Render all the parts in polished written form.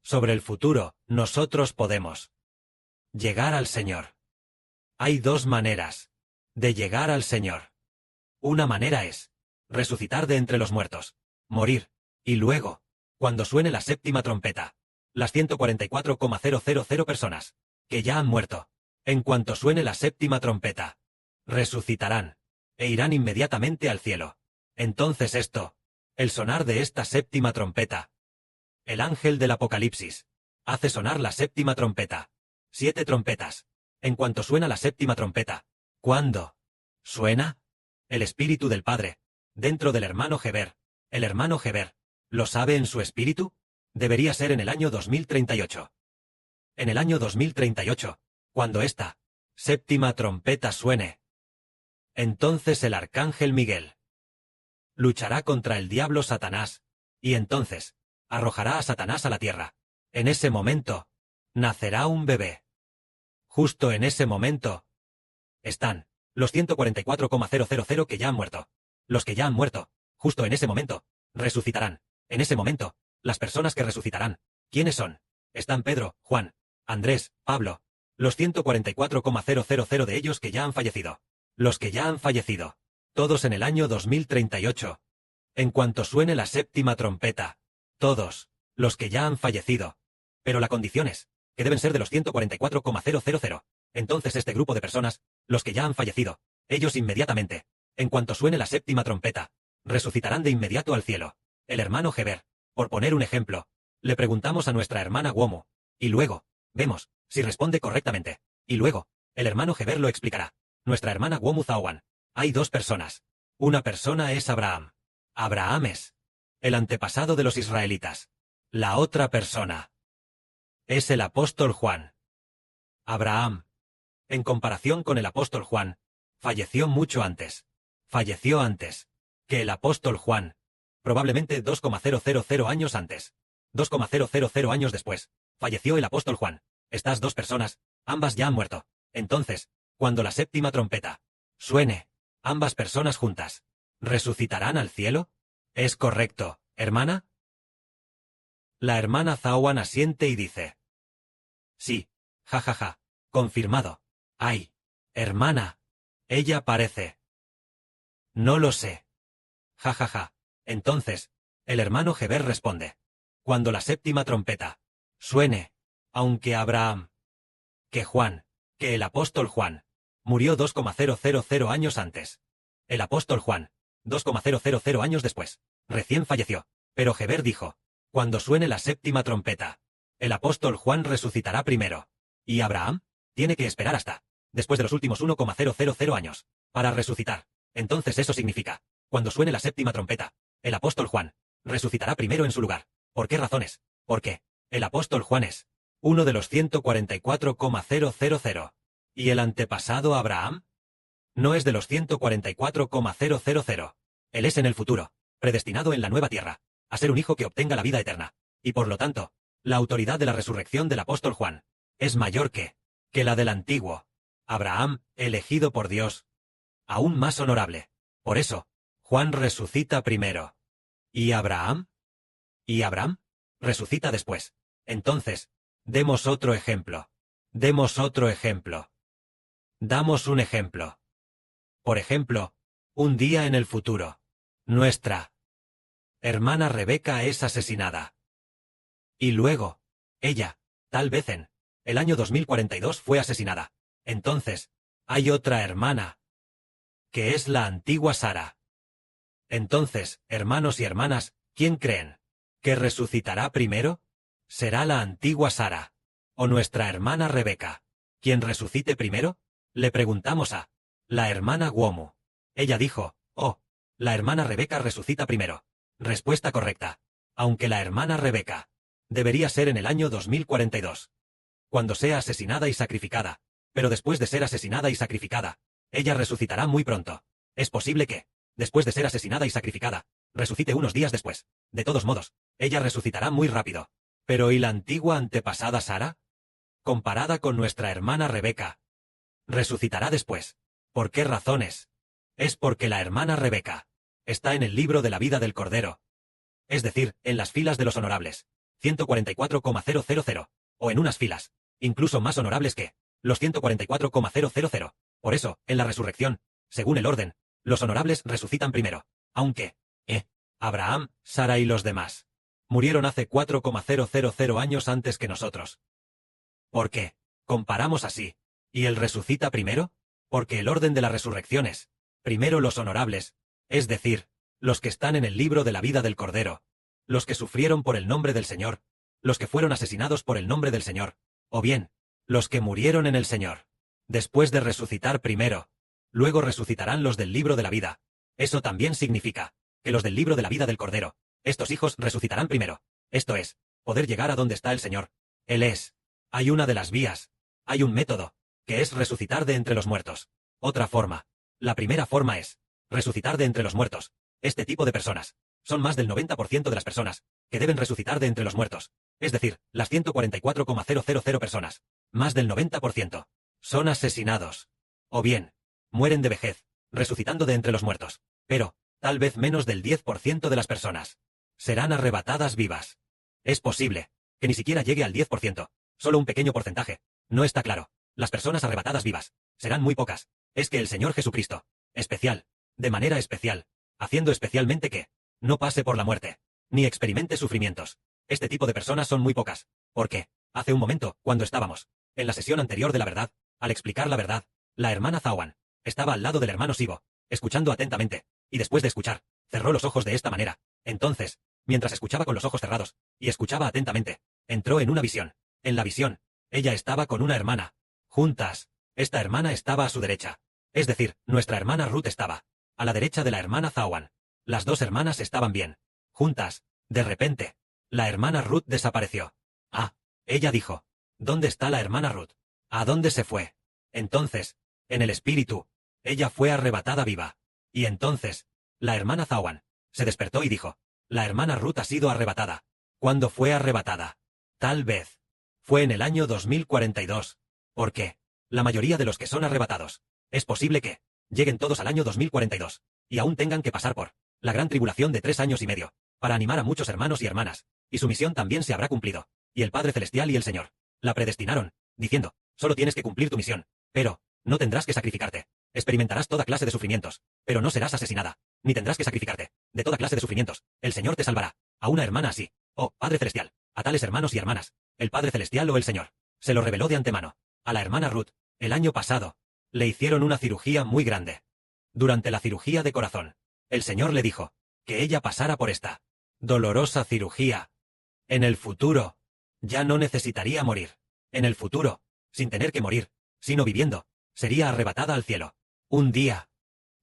Sobre el futuro, nosotros podemos llegar al Señor. Hay dos maneras de llegar al Señor. Una manera es resucitar de entre los muertos, morir, y luego, cuando suene la séptima trompeta, las 144,000 personas que ya han muerto, en cuanto suene la séptima trompeta, resucitarán e irán inmediatamente al cielo. Entonces el sonar de esta séptima trompeta, el ángel del Apocalipsis hace sonar la séptima trompeta. 7 trompetas. En cuanto suena la séptima trompeta, ¿cuándo suena? El Espíritu del Padre, dentro del hermano Heber. El hermano Heber, ¿lo sabe en su espíritu? Debería ser en el año 2038. En el año 2038, cuando esta séptima trompeta suene, entonces el arcángel Miguel luchará contra el diablo Satanás, y entonces arrojará a Satanás a la tierra. En ese momento nacerá un bebé. Justo en ese momento están los 144,000 que ya han muerto. Los que ya han muerto, justo en ese momento, resucitarán. En ese momento, las personas que resucitarán, ¿quiénes son? Están Pedro, Juan, Andrés, Pablo, los 144,000 de ellos que ya han fallecido. Los que ya han fallecido, todos en el año 2038. En cuanto suene la séptima trompeta, todos, los que ya han fallecido. Pero la condición es que deben ser de los 144,000. Entonces este grupo de personas, los que ya han fallecido, ellos inmediatamente, en cuanto suene la séptima trompeta, resucitarán de inmediato al cielo. El hermano Heber, por poner un ejemplo, le preguntamos a nuestra hermana Womu, y luego, vemos, si responde correctamente, y luego, el hermano Heber lo explicará. Nuestra hermana Womu Zawan, hay dos personas. Una persona es Abraham. Abraham es el antepasado de los israelitas. La otra persona es el apóstol Juan. Abraham, en comparación con el apóstol Juan, falleció mucho antes. Falleció antes que el apóstol Juan, probablemente 2,000 años antes. 2,000 años después, falleció el apóstol Juan. Estas dos personas, ambas ya han muerto. Entonces, cuando la séptima trompeta suene, ambas personas juntas, ¿resucitarán al cielo? ¿Es correcto, hermana? La hermana Zawan asiente y dice: sí, jajaja, confirmado. Ay, hermana, ella parece. No lo sé. Jajaja. Entonces, el hermano Heber responde: cuando la séptima trompeta suene, aunque Abraham, que Juan, que el apóstol Juan, murió 2,000 años antes. El apóstol Juan, 2,000 años después, recién falleció. Pero Heber dijo: cuando suene la séptima trompeta, el apóstol Juan resucitará primero. Y Abraham tiene que esperar hasta después de los últimos 1,000 años para resucitar. Entonces eso significa, cuando suene la séptima trompeta, el apóstol Juan resucitará primero en su lugar. ¿Por qué razones? Porque el apóstol Juan es uno de los 144,000. ¿Y el antepasado Abraham? No es de los 144,000. Él es en el futuro, predestinado en la nueva tierra, a ser un hijo que obtenga la vida eterna. Y por lo tanto, la autoridad de la resurrección del apóstol Juan es mayor que la del antiguo Abraham, elegido por Dios, aún más honorable. Por eso, Juan resucita primero. ¿Y Abraham? ¿Y Abraham? Resucita después. Entonces, demos otro ejemplo. Demos otro ejemplo. Damos un ejemplo. Por ejemplo, un día en el futuro, nuestra hermana Rebeca es asesinada. Y luego, ella, tal vez en el año 2042 fue asesinada. Entonces, hay otra hermana, que es la antigua Sara. Entonces, hermanos y hermanas, ¿quién creen que resucitará primero? ¿Será la antigua Sara o nuestra hermana Rebeca quien resucite primero? Le preguntamos a la hermana Womu. Ella dijo: oh, la hermana Rebeca resucita primero. Respuesta correcta. Aunque la hermana Rebeca debería ser en el año 2042, cuando sea asesinada y sacrificada. Pero después de ser asesinada y sacrificada, ella resucitará muy pronto. Es posible que, después de ser asesinada y sacrificada, resucite unos días después. De todos modos, ella resucitará muy rápido. Pero ¿y la antigua antepasada Sara? Comparada con nuestra hermana Rebeca, resucitará después. ¿Por qué razones? Es porque la hermana Rebeca está en el libro de la vida del Cordero. Es decir, en las filas de los honorables. 144,000, o en unas filas, incluso más honorables que los 144,000. Por eso, en la resurrección, según el orden, los honorables resucitan primero, aunque, Abraham, Sara y los demás murieron hace 4,000 años antes que nosotros. ¿Por qué? Comparamos así. ¿Y él resucita primero? Porque el orden de la resurrección es, primero los honorables, es decir, los que están en el libro de la vida del Cordero, los que sufrieron por el nombre del Señor, los que fueron asesinados por el nombre del Señor, o bien, los que murieron en el Señor. Después de resucitar primero, luego resucitarán los del libro de la vida. Eso también significa que los del libro de la vida del Cordero, estos hijos resucitarán primero. Esto es, poder llegar a donde está el Señor. Él es. Hay una de las vías, hay un método, que es resucitar de entre los muertos. Otra forma. La primera forma es resucitar de entre los muertos. Este tipo de personas son más del 90% de las personas que deben resucitar de entre los muertos. Es decir, las 144,000 personas. Más del 90% son asesinados. O bien, mueren de vejez, resucitando de entre los muertos. Pero, tal vez menos del 10% de las personas serán arrebatadas vivas. Es posible que ni siquiera llegue al 10%. Solo un pequeño porcentaje. No está claro. Las personas arrebatadas vivas serán muy pocas. Es que el Señor Jesucristo, especial, de manera especial, haciendo especialmente que no pase por la muerte, ni experimente sufrimientos. Este tipo de personas son muy pocas. Porque, hace un momento, cuando estábamos en la sesión anterior de la verdad, al explicar la verdad, la hermana Zawan estaba al lado del hermano Sibo, escuchando atentamente, y después de escuchar, cerró los ojos de esta manera. Entonces, mientras escuchaba con los ojos cerrados, y escuchaba atentamente, entró en una visión. En la visión, ella estaba con una hermana. Juntas. Esta hermana estaba a su derecha. Es decir, nuestra hermana Ruth estaba a la derecha de la hermana Zawan. Las dos hermanas estaban bien. Juntas. De repente, la hermana Ruth desapareció. Ah, ella dijo. ¿Dónde está la hermana Ruth? ¿A dónde se fue? Entonces, en el espíritu, ella fue arrebatada viva. Y entonces, la hermana Zawan se despertó y dijo, la hermana Ruth ha sido arrebatada. ¿Cuándo fue arrebatada? Tal vez fue en el año 2042. ¿Por qué? La mayoría de los que son arrebatados, es posible que lleguen todos al año 2042, y aún tengan que pasar por la gran tribulación de 3 años y medio, para animar a muchos hermanos y hermanas, y su misión también se habrá cumplido, y el Padre Celestial y el Señor la predestinaron, diciendo, solo tienes que cumplir tu misión, pero no tendrás que sacrificarte, experimentarás toda clase de sufrimientos, pero no serás asesinada, ni tendrás que sacrificarte, de toda clase de sufrimientos, el Señor te salvará, a una hermana así, oh, Padre Celestial, a tales hermanos y hermanas, el Padre Celestial o el Señor, se lo reveló de antemano. A la hermana Ruth, el año pasado, le hicieron una cirugía muy grande. Durante la cirugía de corazón, el Señor le dijo que ella pasara por esta dolorosa cirugía. En el futuro, ya no necesitaría morir. En el futuro, sin tener que morir, sino viviendo, sería arrebatada al cielo. Un día,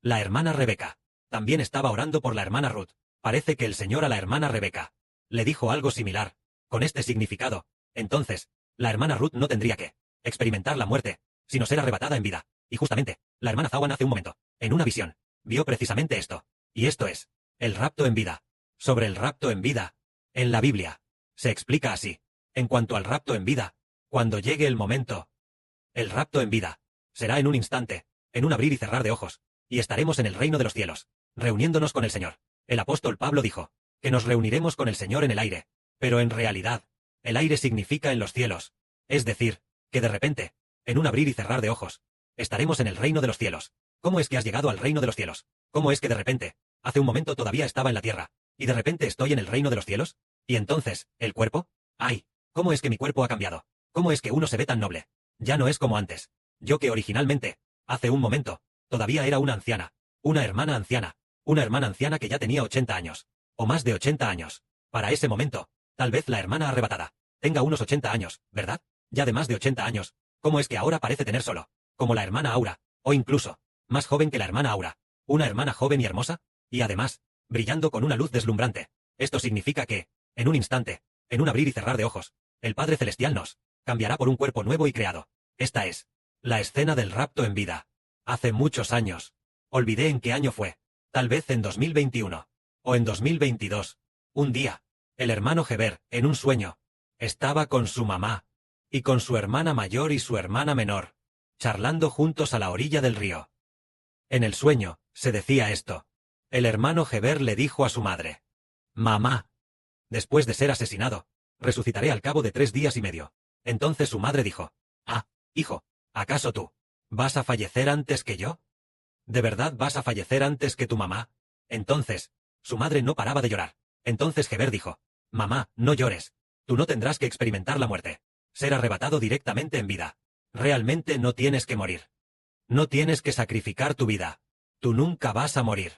la hermana Rebeca también estaba orando por la hermana Ruth. Parece que el Señor a la hermana Rebeca le dijo algo similar, con este significado. Entonces, la hermana Ruth no tendría que experimentar la muerte, sino ser arrebatada en vida. Y justamente, la hermana Zawan hace un momento, en una visión, vio precisamente esto. Y esto es, el rapto en vida. Sobre el rapto en vida, en la Biblia, se explica así. En cuanto al rapto en vida, cuando llegue el momento, el rapto en vida, será en un instante, en un abrir y cerrar de ojos, y estaremos en el reino de los cielos, reuniéndonos con el Señor. El apóstol Pablo dijo, que nos reuniremos con el Señor en el aire, pero en realidad, el aire significa en los cielos. Es decir, que de repente, en un abrir y cerrar de ojos, estaremos en el reino de los cielos. ¿Cómo es que has llegado al reino de los cielos? ¿Cómo es que de repente, hace un momento todavía estaba en la tierra, y de repente estoy en el reino de los cielos? Y entonces, ¿el cuerpo? ¡Ay! ¿Cómo es que mi cuerpo ha cambiado? ¿Cómo es que uno se ve tan noble? Ya no es como antes. Yo que originalmente, hace un momento, todavía era una anciana, una hermana anciana que ya tenía 80 años, o más de 80 años. Para ese momento, tal vez la hermana arrebatada tenga unos 80 años, ¿verdad? Ya de más de 80 años, ¿cómo es que ahora parece tener solo, como la hermana Aura, o incluso, más joven que la hermana Aura, una hermana joven y hermosa, y además, brillando con una luz deslumbrante? Esto significa que, en un instante, en un abrir y cerrar de ojos, el Padre Celestial nos cambiará por un cuerpo nuevo y creado. Esta es la escena del rapto en vida. Hace muchos años. Olvidé en qué año fue. Tal vez en 2021. O en 2022. Un día, el hermano Heber, en un sueño, estaba con su mamá, y con su hermana mayor y su hermana menor, charlando juntos a la orilla del río. En el sueño, se decía esto. El hermano Heber le dijo a su madre, «Mamá». Después de ser asesinado, resucitaré al cabo de 3 días y medio. Entonces su madre dijo, ah, hijo, ¿acaso tú vas a fallecer antes que yo? ¿De verdad vas a fallecer antes que tu mamá? Entonces, su madre no paraba de llorar. Entonces Heber dijo, mamá, no llores. Tú no tendrás que experimentar la muerte. Ser arrebatado directamente en vida. Realmente no tienes que morir. No tienes que sacrificar tu vida. Tú nunca vas a morir.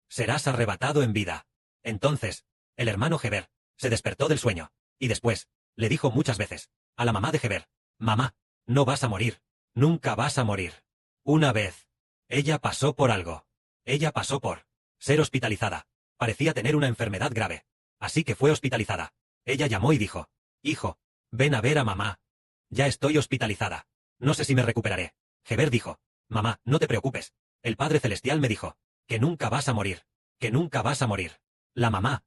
Serás arrebatado en vida. Entonces, el hermano Heber se despertó del sueño, y después, le dijo muchas veces, a la mamá de Heber, mamá, no vas a morir. Nunca vas a morir. Una vez. Ella pasó por algo. Ella pasó por ser hospitalizada. Parecía tener una enfermedad grave. Así que fue hospitalizada. Ella llamó y dijo, hijo, ven a ver a mamá. Ya estoy hospitalizada. No sé si me recuperaré. Heber dijo, mamá, no te preocupes. El Padre Celestial me dijo, que nunca vas a morir. Que nunca vas a morir. La mamá,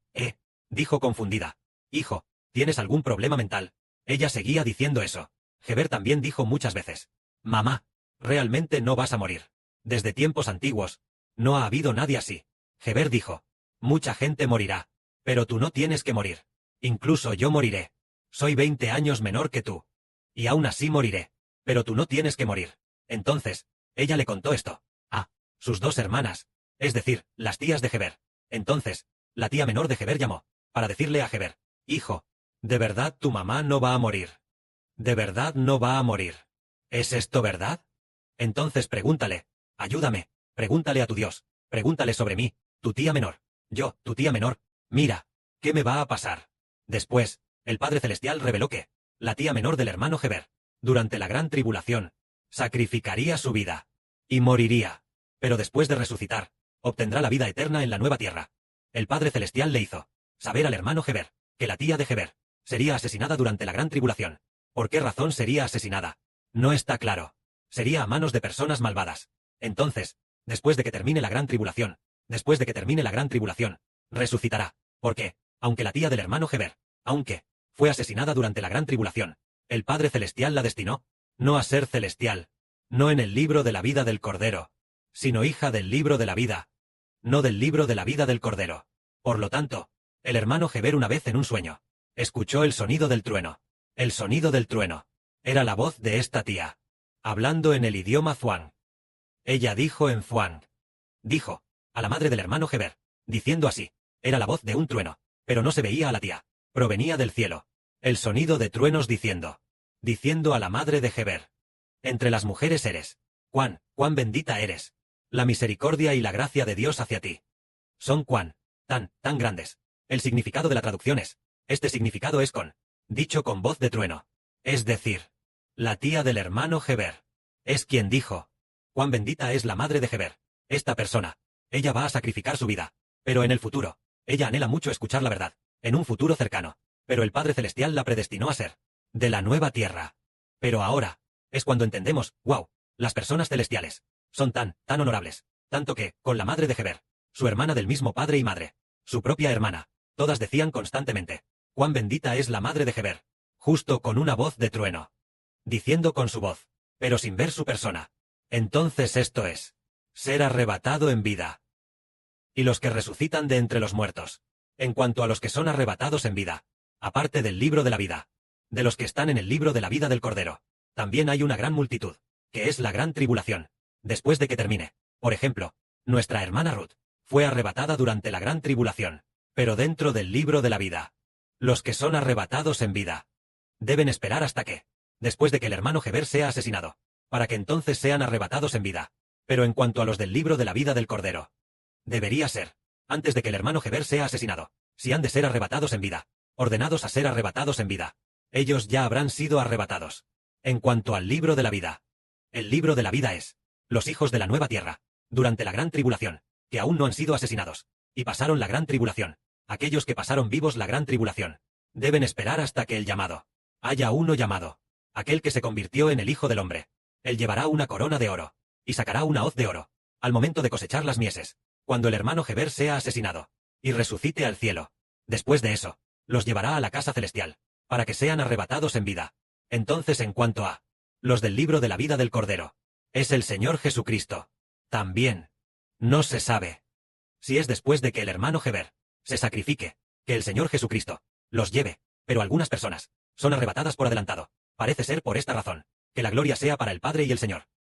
dijo confundida. Hijo, ¿tienes algún problema mental? Ella seguía diciendo eso. Heber también dijo muchas veces, mamá, realmente no vas a morir. Desde tiempos antiguos, no ha habido nadie así. Heber dijo, mucha gente morirá, pero tú no tienes que morir. Incluso yo moriré. Soy 20 años menor que tú. Y aún así moriré. Pero tú no tienes que morir. Entonces, ella le contó esto a sus 2 hermanas, es decir, las tías de Heber. Entonces, la tía menor de Heber llamó, para decirle a Heber, hijo, ¿de verdad tu mamá no va a morir? ¿De verdad no va a morir? ¿Es esto verdad? Entonces pregúntale, ayúdame, pregúntale a tu Dios, pregúntale sobre mí, tu tía menor. Yo, tu tía menor, mira, ¿qué me va a pasar? Después, el Padre Celestial reveló que la tía menor del hermano Heber, durante la gran tribulación, sacrificaría su vida y moriría, pero después de resucitar, obtendrá la vida eterna en la nueva tierra. El Padre Celestial le hizo saber al hermano Heber que la tía de Heber sería asesinada durante la gran tribulación. ¿Por qué razón sería asesinada? No está claro. Sería a manos de personas malvadas. Entonces, después de que termine la gran tribulación, resucitará. Porque, aunque la tía del hermano Heber, aunque fue asesinada durante la gran tribulación, el Padre Celestial la destinó, no a ser celestial, no en el libro de la vida del Cordero, sino hija del libro de la vida, no del libro de la vida del Cordero. Por lo tanto, el hermano Heber una vez en un sueño, escuchó el sonido del trueno. El sonido del trueno. Era la voz de esta tía, hablando en el idioma Zhuang. Ella dijo en Zhuang. Dijo, a la madre del hermano Heber, diciendo así, era la voz de un trueno, pero no se veía a la tía, provenía del cielo. El sonido de truenos diciendo a la madre de Heber. Entre las mujeres eres, cuán bendita eres. La misericordia y la gracia de Dios hacia ti son tan grandes. El significado de la traducción es, este significado es dicho con voz de trueno. Es decir, la tía del hermano Heber es quien dijo, cuán bendita es la madre de Heber. Esta persona, ella va a sacrificar su vida, pero en el futuro, ella anhela mucho escuchar la verdad, en un futuro cercano, pero el Padre Celestial la predestinó a ser de la nueva tierra. Pero ahora, es cuando entendemos, wow, las personas celestiales son tan honorables, tanto que, con la madre de Heber, su hermana del mismo padre y madre, su propia hermana, todas decían constantemente, cuán bendita es la madre de Heber, justo con una voz de trueno, diciendo con su voz, pero sin ver su persona. Entonces esto es ser arrebatado en vida. Y los que resucitan de entre los muertos, en cuanto a los que son arrebatados en vida, aparte del libro de la vida, de los que están en el libro de la vida del Cordero, también hay una gran multitud, que es la gran tribulación, después de que termine. Por ejemplo, nuestra hermana Ruth fue arrebatada durante la gran tribulación, pero dentro del libro de la vida. Los que son arrebatados en vida deben esperar hasta que, después de que el hermano Heber sea asesinado, para que entonces sean arrebatados en vida. Pero en cuanto a los del libro de la vida del Cordero, debería ser, antes de que el hermano Heber sea asesinado, si han de ser arrebatados en vida, ordenados a ser arrebatados en vida, ellos ya habrán sido arrebatados. En cuanto al libro de la vida, el libro de la vida es, los hijos de la nueva tierra, durante la gran tribulación, que aún no han sido asesinados, y pasaron la gran tribulación, aquellos que pasaron vivos la gran tribulación, deben esperar hasta que el llamado, haya uno llamado, aquel que se convirtió en el Hijo del Hombre. Él llevará una corona de oro, y sacará una hoz de oro, al momento de cosechar las mieses, cuando el hermano Heber sea asesinado, y resucite al cielo. Después de eso, los llevará a la casa celestial, para que sean arrebatados en vida. Entonces en cuanto a los del libro de la vida del Cordero, es el Señor Jesucristo. También, no se sabe si es después de que el hermano Heber se sacrifique, que el Señor Jesucristo los lleve Pero algunas personas son arrebatadas por adelantado. Parece ser por esta razón. Que la gloria sea para el Padre y el Señor.